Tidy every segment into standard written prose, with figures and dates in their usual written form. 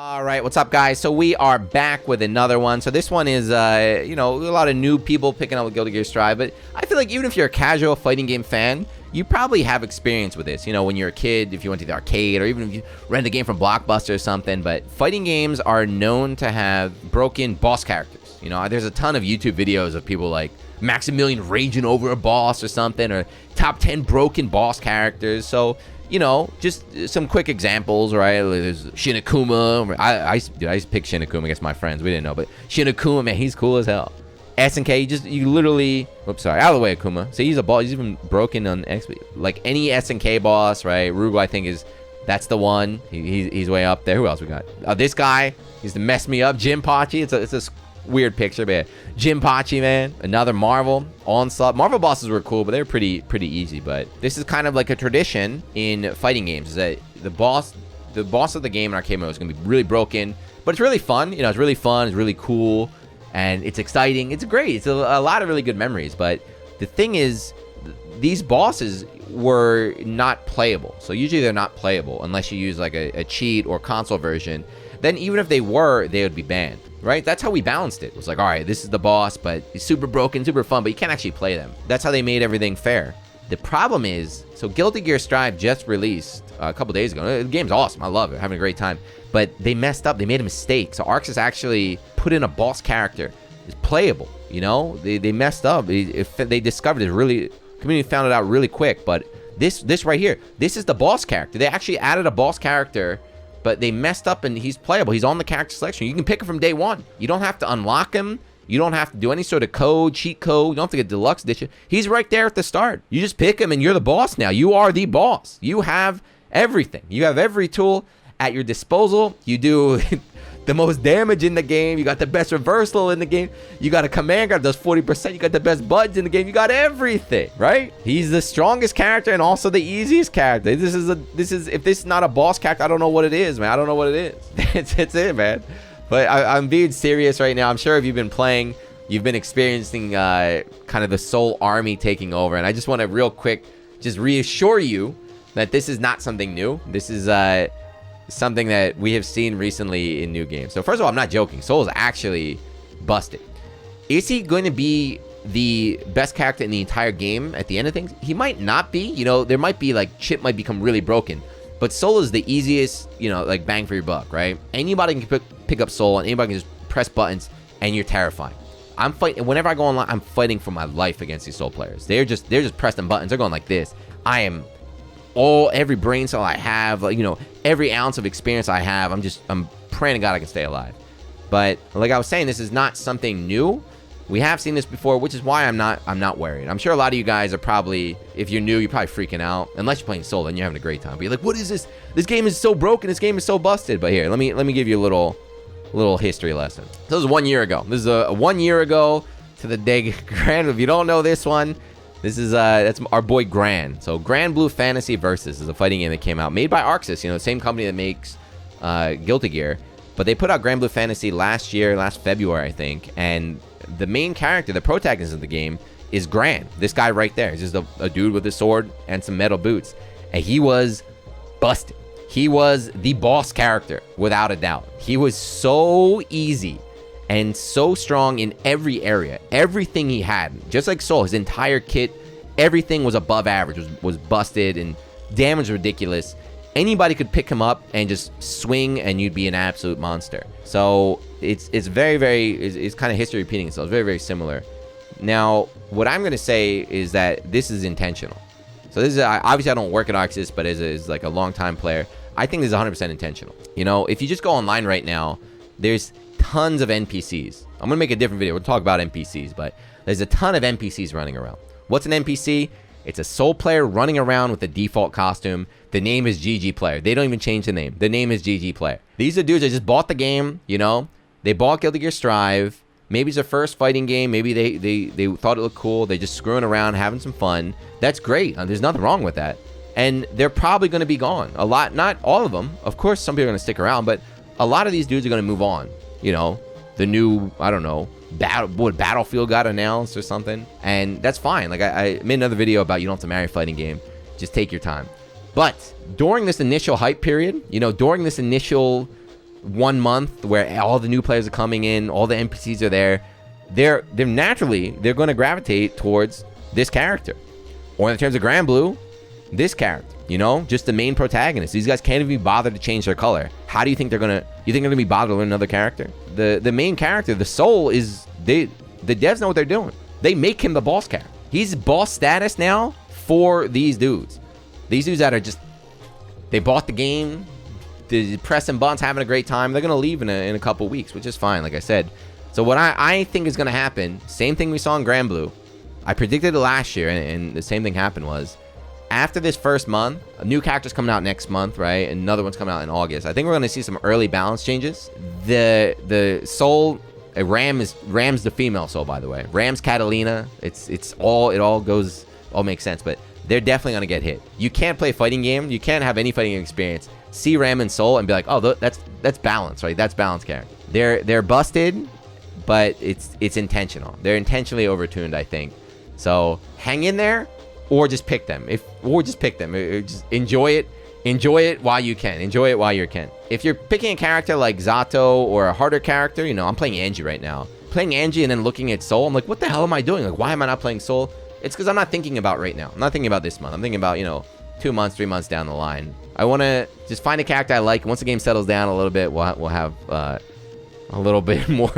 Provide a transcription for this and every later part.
All right, what's up, guys? So we are back with another one. So this one is, a lot of new people picking up with Guilty Gear Strive, but I feel like even if you're a casual fighting game fan, you probably have experience with this. You know, when you're a kid, if you went to the arcade, or even if you rent a game from Blockbuster or something. But fighting games are known to have broken boss characters. You know, there's a ton of YouTube videos of people like Maximilian raging over a boss or something, or top 10 broken boss characters. So, you know, just some quick examples, right? There's Shinakuma. I used to pick Shinakuma against my friends. We didn't know, but Shinakuma, man, he's cool as hell. SNK, you literally, oops, sorry, out of the way, Akuma. So he's a boss. He's even broken on XP. Like any SNK boss, right? Rugal, I think, that's the one. He's way up there. Who else we got? This guy, he's to mess me up. Jinpachi. It's a weird picture, but yeah. Jinpachi, man. Another Marvel. Onslaught. Marvel bosses were cool, but they were pretty easy. But this is kind of like a tradition in fighting games, is that the boss of the game in arcade mode is going to be really broken, but it's really fun. You know, it's really fun. It's really cool. And it's exciting. It's great. It's a lot of really good memories. But the thing is, these bosses were not playable. So usually they're not playable unless you use like a cheat or console version. Then even if they were, they would be banned, right? That's how we balanced it. It was like, all right, this is the boss, but he's super broken, super fun, but you can't actually play them. That's how they made everything fair. The problem is, so Guilty Gear Strive just released a couple days ago. The game's awesome. I love it. Having a great time. But they messed up. They made a mistake. So ArcSys actually put in a boss character. It's playable, you know? They messed up. They discovered it really... Community found it out really quick. But this right here, this is the boss character. They actually added a boss character, but they messed up and he's playable. He's on the character selection. You can pick him from day one. You don't have to unlock him. You don't have to do any sort of cheat code. You don't have to get deluxe edition. He's right there at the start. You just pick him and you're the boss now. You are the boss. You have everything. You have every tool at your disposal. You do the most damage in the game. You got the best reversal in the game. You got a command guard that does 40%. You got the best buds in the game. You got everything, right? He's the strongest character and also the easiest character. If this is not a boss character, I don't know what it is, man. I don't know what it is. That's it, man. But I'm being serious right now. I'm sure if you've been playing, you've been experiencing kind of the Soul Army taking over. And I just want to real quick just reassure you that this is not something new. This is something that we have seen recently in new games. So first of all, I'm not joking. Soul is actually busted. Is he going to be the best character in the entire game at the end of things? He might not be. You know, there might be like Chip might become really broken. But Soul is the easiest, you know, like bang for your buck, right? Anybody can pick up Soul and anybody can just press buttons and you're terrifying. I'm fighting, whenever I go online, I'm fighting for my life against these Soul players. They're just pressing buttons. They're going like this. I am every brain cell I have, like, you know, every ounce of experience I have, I'm praying to God I can stay alive. But like I was saying, this is not something new. We have seen this before, which is why I'm not worried. I'm sure a lot of you guys are probably, if you're new, you're probably freaking out. Unless you're playing Soul, then you're having a great time. But you're like, what is this? This game is so broken. This game is so busted. But here, let me give you a little history lesson. So this is 1 year ago. This is a 1 year ago to the day. Grand. If you don't know this one, this is that's our boy Gran. So Gran Blue Fantasy Versus is a fighting game that came out, made by ArcSys, you know, the same company that makes Guilty Gear. But they put out Gran Blue Fantasy last February, I think, and the main character, the protagonist of the game, is Gran. This guy right there. He's just a dude with a sword and some metal boots. And he was busted. He was the boss character, without a doubt. He was so easy and so strong in every area. Everything he had, just like Soul, his entire kit, everything was above average, was busted, and damage ridiculous. Anybody could pick him up and just swing and you'd be an absolute monster. So it's very kind of history repeating itself. It's very similar. Now, what I'm going to say is that this is intentional. So this is, obviously I don't work at ArcSys, but as like a long-time player, I think this is 100% intentional. You know, if you just go online right now, there's tons of NPCs. I'm going to make a different video. We'll talk about NPCs, but there's a ton of NPCs running around. What's an NPC? It's a Soul player running around with the default costume. The name is GG Player. They don't even change the name. The name is GG Player. These are dudes that just bought the game, you know. They bought Guilty Gear Strive. Maybe it's their first fighting game. Maybe they thought it looked cool. They're just screwing around, having some fun. That's great. There's nothing wrong with that. And they're probably going to be gone. A lot, not all of them. Of course, some people are going to stick around, but a lot of these dudes are going to move on. You know, the new, I don't know, Battlefield got announced or something, and that's fine. Like I made another video about you don't have to marry a fighting game, just take your time. But during this initial hype period, you know, during this initial 1 month where all the new players are coming in, all the NPCs are there, they're naturally going to gravitate towards this character. Or in terms of Grand Blue, this character, you know, just the main protagonist. These guys can't even be bothered to change their color. How do you think they're gonna be bothered to learn another character? The main character, the soul, is the devs know what they're doing. They make him the boss character. He's boss status now for these dudes. These dudes that are just, they bought the game, they're pressing buttons, having a great time. They're gonna leave in a couple weeks, which is fine, like I said. So what I think is gonna happen, same thing we saw in Grand Blue. I predicted it last year, and the same thing happened was, after this first month, a new character's coming out next month, right? Another one's coming out in August. I think we're going to see some early balance changes. The soul, Ram's the female soul, by the way. Ram's Catalina. It all makes sense, but they're definitely going to get hit. You can't play a fighting game. You can't have any fighting game experience. See Ram and Soul and be like, oh, that's balance, right? That's balance character. They're busted, but it's intentional. They're intentionally overtuned, I think. So hang in there, or just pick them. Just enjoy it while you can. Enjoy it while you can. If you're picking a character like Zato or a harder character, you know, I'm playing Angie right now. Playing Angie and then looking at Soul, I'm like, what the hell am I doing? Like, why am I not playing Soul? It's because I'm not thinking about right now. I'm not thinking about this month. I'm thinking about, 2 months, 3 months down the line. I want to just find a character I like. Once the game settles down a little bit, we'll have a little bit more.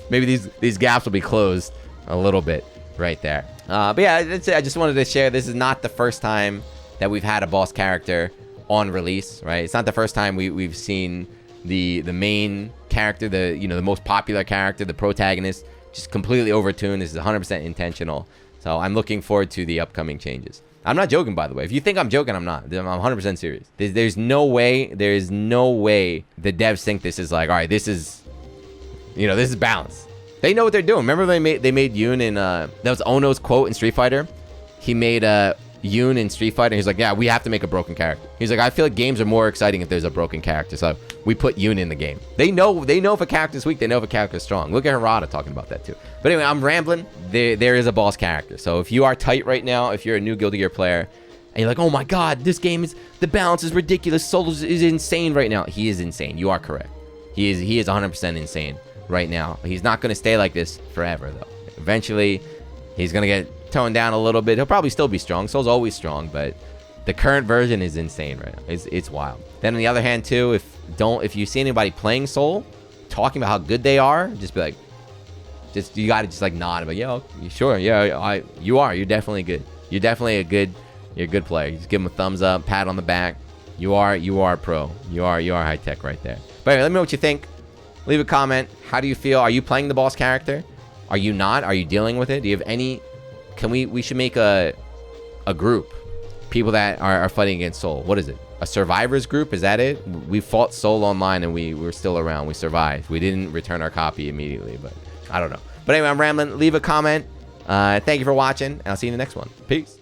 Maybe these gaps will be closed a little bit right there. But yeah, that's it. I just wanted to share. This is not the first time that we've had a boss character on release, right? It's not the first time we've seen the main character, the most popular character, the protagonist, just completely overtuned. This is 100% intentional. So I'm looking forward to the upcoming changes. I'm not joking, by the way. If you think I'm joking, I'm not. I'm 100% serious. There's no way the devs think this is like, all right, this is balance. They know what they're doing. Remember they made Yoon in that was Ono's quote in Street Fighter. He made Yoon in Street Fighter. He's like, yeah, we have to make a broken character. He's like, I feel like games are more exciting if there's a broken character. So we put Yoon in the game. They know if a character's weak. They know if a character's strong. Look at Harada talking about that too. But anyway, I'm rambling. There is a boss character. So if you are tight right now, if you're a new Guilty Gear player, and you're like, oh my god, this game the balance is ridiculous. Soul is insane right now. He is insane. You are correct. He is 100% insane right now. He's not going to stay like this forever, though. Eventually, he's going to get toned down a little bit. He'll probably still be strong. Soul's always strong, but the current version is insane right now. It's wild. Then on the other hand, too, if you see anybody playing Soul, talking about how good they are, just be like, you got to just like nod. But yeah, sure, yeah, you're definitely good. You're definitely you're a good player. You just give him a thumbs up, pat on the back. You are a pro. You are high tech right there. But anyway, let me know what you think. Leave a comment. How do you feel? Are you playing the boss character? Are you not? Are you dealing with it? Do you have any? We should make a group. People that are fighting against Soul. What is it? A survivors group? Is that it? We fought Soul online and we were still around. We survived. We didn't return our copy immediately, but I don't know. But anyway, I'm rambling. Leave a comment. Thank you for watching, and I'll see you in the next one. Peace.